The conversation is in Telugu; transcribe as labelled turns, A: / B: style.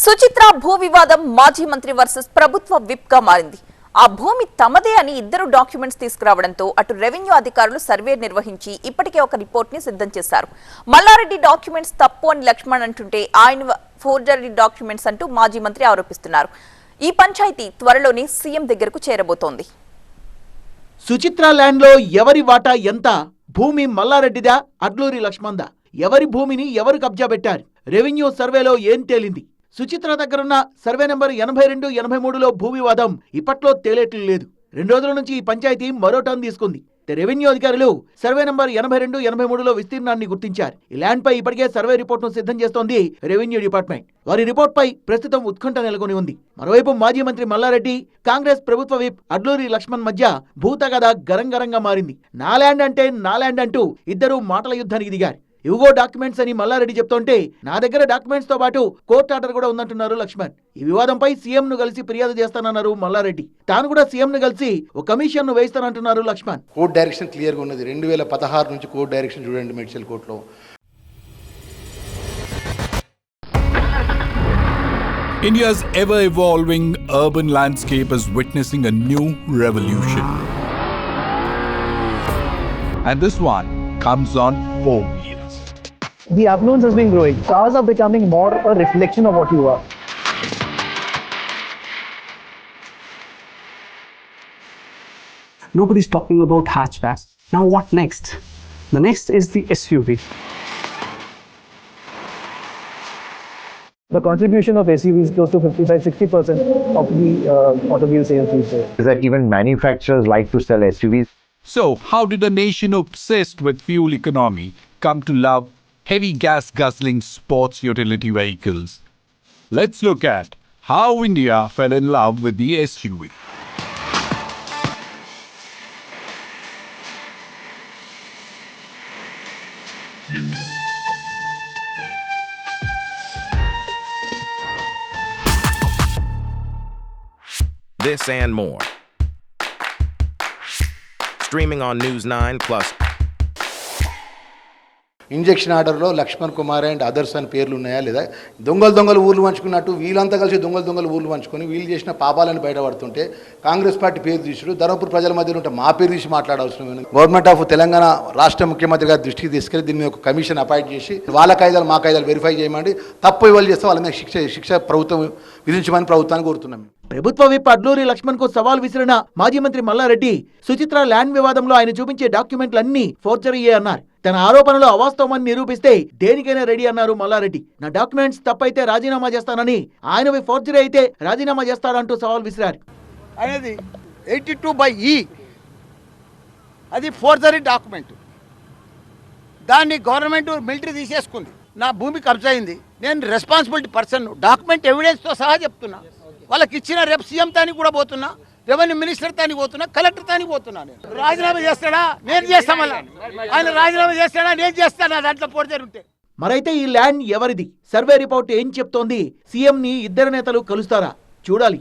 A: సుచిత్ర భూ వివాదం మాజీ మంత్రి వర్సెస్ ప్రభుత్వ విప్ గా మారింది. ఆ భూమి తమదే అని ఇద్దరు డాక్యుమెంట్స్ తీసుకురావడంతో అటు రెవెన్యూ అధికారులు సర్వే నిర్వహించి ఇప్పటికే ఒక రిపోర్ట్ ని సిద్ధం చేశారు. మల్లారెడ్డి డాక్యుమెంట్స్ తప్పు అని లక్ష్మణ్ అంటుంటే ఆయన ఫోర్జరీ డాక్యుమెంట్స్ అంటూ మాజీ మంత్రి ఆరోపిస్తున్నారు. ఈ పంచాయతీ త్వరలోనే సీఎం దగ్గరకు చేరబోతోంది.
B: సుచిత్ర ల్యాండ్ లో ఎవరి వాటా ఎంత? భూమి మల్లారెడ్డిదా అడ్లూరి లక్ష్మణ్దా? ఎవరి భూమిని ఎవరు కబ్జా పెట్టారు? రెవెన్యూ సర్వేలో ఏం తేలింది? సుచిత్ర దగ్గరున్న సర్వే నెంబర్ 82, 83లో భూ వివాదం ఇప్పట్లో తేలేట్లు లేదు. 2 రోజుల నుంచి ఈ పంచాయతీ మరో టర్న్ తీసుకుంది. రెవెన్యూ అధికారులు సర్వే నెంబర్ 82, 83లో విస్తీర్ణాన్ని గుర్తించారు. ఈ ల్యాండ్ పై ఇప్పటికే సర్వే రిపోర్ట్ను సిద్ధం చేస్తోంది రెవెన్యూ డిపార్ట్మెంట్. వారి రిపోర్ట్ పై ప్రస్తుతం ఉత్కంఠ నెలకొని ఉంది. మరోవైపు మాజీ మంత్రి మల్లారెడ్డి, కాంగ్రెస్ ప్రభుత్వ విప్ అడ్లూరి లక్ష్మణ్ మధ్య భూతగద గరంగరంగా మారింది. నా ల్యాండ్ అంటే నా ల్యాండ్ అంటూ ఇద్దరు మాటల యుద్ధానికి దిగారు. ఇవిగో డాక్యుమెంట్స్ అని మల్లారెడ్డి చెప్తుంటే నా దగ్గర డాక్యుమెంట్స్ తో పాటు కోర్టు ఆర్డర్ కూడా ఉందంటున్నారు లక్ష్మణ్. ఈ వివాదంపై సీఎం ను కలిసి ఫిర్యాదు చేస్తానన్నారు మల్లారెడ్డి. తాను కూడా సీఎం ను కలిసి ఒక కమిషన్ ను వేస్తానంటున్నారు లక్ష్మణ్.
C: కోర్టు డైరెక్షన్ క్లియర్ గా ఉన్నది. 2016 నుంచి కోర్టు డైరెక్షన్ చూడండి మెడికల్ కోర్టులో.
D: India's ever-evolving urban landscape is witnessing a new revolution. And this one comes on 4 wheels.
E: The affluence has been growing. Cars are becoming more a reflection of what you are.
F: Nobody's talking about hatchbacks. Now what next? The next is the SUV.
E: The contribution of SUVs is close to 55-60% of the automobile sales these days.
G: Is that even manufacturers like to sell SUVs?
D: So, how did a nation obsessed with fuel economy come to love heavy gas-guzzling sports utility vehicles? Let's look at how India fell in love with the SUV.
H: This and more. Streaming on News 9 Plus.
C: Injection ఆర్డర్లో లక్ష్మణ్ కుమార్ అండ్ అదర్స్ అని పేర్లు ఉన్నాయా లేదా? దొంగలు ఊర్లు పంచుకున్నట్టు వీళ్ళంతా కలిసి దొంగలు ఊర్లు పంచుకొని వీళ్ళు చేసిన పాపాలను బయటపడుతుంటే కాంగ్రెస్ పార్టీ పేరు తీసుడు ధర్మపురి ప్రజల మధ్యలో ఉంటే మా పేరు తీసి మాట్లాడాల్సిన గవర్నమెంట్ ఆఫ్ తెలంగాణ రాష్ట్ర ముఖ్యమంత్రి గారి దృష్టికి తీసుకెళ్లి దీని మీద ఒక కమిషన్ అపాయింట్ చేసి వాళ్ళ కాయిదాలు మా కాయిదాలు వెరిఫై చేయమండి. తప్పు ఇవ్వాలి చేస్తే వాళ్ళ మీద శిక్ష ప్రభుత్వం విధించమని ప్రభుత్వాన్ని కోరుతున్నాం.
B: ప్రభుత్వ విప్ అడ్లూరి లక్ష్మణ్ కు సవాల్ విసిరిన మాజీ మంత్రి మల్లారెడ్డి సుచిత్ర ల్యాండ్ వివాదంలో ఆయన చూపించే డాక్యుమెంట్లన్నీ ఫోర్జరీయే అన్నారు. తన ఆరోపణలు అవాస్తవమని నిరూపిస్తే దేనికైనా రెడీ అన్నారు మల్లారెడ్డి. నా డాక్యుమెంట్స్ తప్పైతే రాజీనామా చేస్తానని, ఆయనవి ఫోర్జరీ అయితే రాజీనామా చేస్తాడంటూ సవాల్ విసిరారు.
I: అనేది 82/E అది ఫోర్జరీ డాక్యుమెంట్. దాన్ని గవర్నమెంట్ మిలిటరీ తీసేసుకుంది. నా భూమి కబ్జా అయింది. నేను రెస్పాన్సిబిలిటీ పర్సన్. డాక్యుమెంట్ ఎవిడెన్స్తో సహా చెప్తున్నా. వాళ్ళకి ఇచ్చిన రేపు సీఎం తానికి కూడా పోతున్నా, రెవెన్యూ మినిస్టర్ తానికి పోతున్నా, కలెక్టర్ తానికి పోతున్నా. నేను రాజీనామా చేస్తాడా? నేను చేస్తా. మళ్ళీ ఆయన రాజీనామా చేస్తాడా? నేను చేస్తాను. దాంట్లో ఫోర్జరీ ఉంటే.
B: మరైతే ఈ ల్యాండ్ ఎవరిది? సర్వే రిపోర్ట్ ఏం చెప్తోంది? సీఎం ని ఇద్దరు నేతలు కలుస్తారా? చూడాలి.